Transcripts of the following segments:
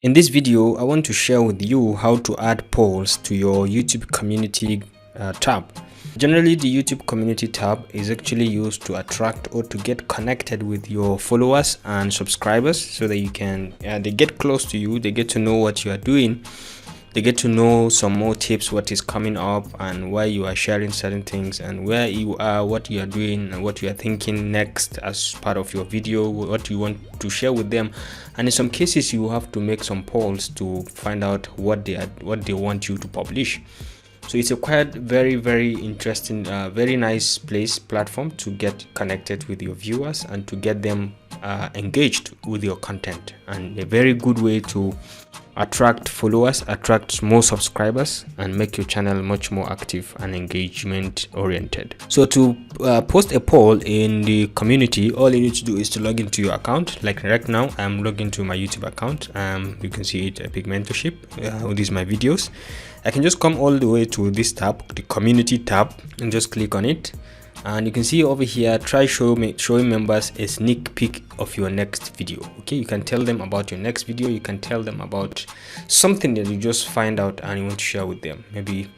In this video, I want to share with you how to add polls to your YouTube community tab. Generally, the YouTube community tab is actually used to attract or to get connected with your followers and subscribers so that you can they get close to you, they get to know what you are doing, they get to know some more tips, what is coming up and why you are sharing certain things and where you are, what you are doing and what you are thinking next as part of your video, what you want to share with them. And in some cases you have to make some polls to find out what they want you to publish. So it's a quite very interesting, very nice platform to get connected with your viewers and to get them engaged with your content, and a very good way to attract followers, attract more subscribers, and make your channel much more active and engagement oriented. So to post a poll in the community, all you need to do is to log into your account. Like right now, I'm logged into my YouTube account. You can see it, Epic Mentorship. These are my videos. I can just come all the way to this tab, the community tab, and just click on it. And you can see over here, try showing members a sneak peek of your next video. Okay, you can tell them about your next video, you can tell them about something that you just find out and you want to share with them, maybe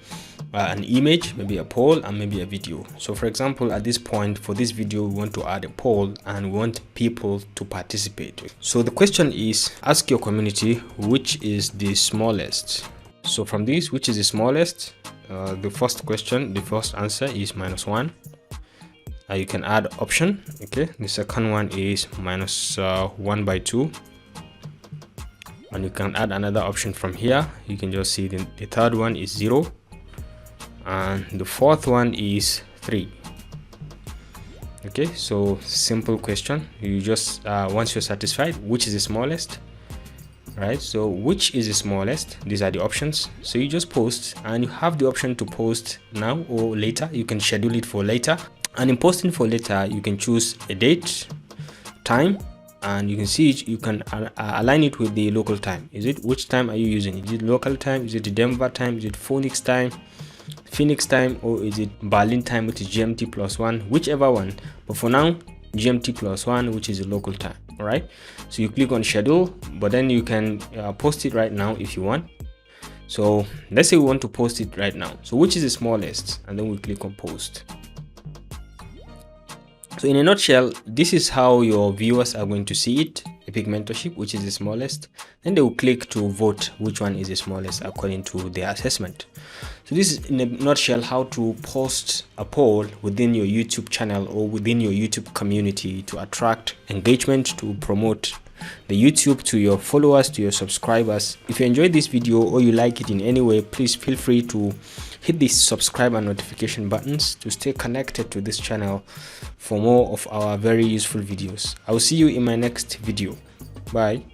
an image, maybe a poll, and maybe a video. So for example, at this point for this video, we want to add a poll and we want people to participate. So the question is, ask your community which is the smallest. So from this, which is the smallest, the first answer is -1. You can add option. Okay, the second one is -1/2, and you can add another option from here. You can just see the third one is 0, and the fourth one is 3. Okay, so simple question. You just once you're satisfied, which is the smallest, right? So which is the smallest, these are the options. So you just post, and you have the option to post now or later. You can schedule it for later. And in posting for later, you can choose a date, time, and you can see it. You can align it with the local time. Which time are you using? Is it local time? Is it the Denver time? Is it Phoenix time, or is it Berlin time, which is GMT +1? Whichever one. But for now, GMT +1, which is the local time. All right. So you click on schedule, but then you can post it right now if you want. So let's say we want to post it right now. So which is the smallest? And then we click on post. So in a nutshell, this is how your viewers are going to see it. Epic Mentorship, which is the smallest. Then they will click to vote which one is the smallest according to their assessment. So this is in a nutshell how to post a poll within your YouTube channel or within your YouTube community to attract engagement, to promote the YouTube to your followers, to your subscribers. If you enjoyed this video or you like it in any way, please feel free to hit the subscribe and notification buttons to stay connected to this channel for more of our very useful videos. I will see you in my next video. Bye.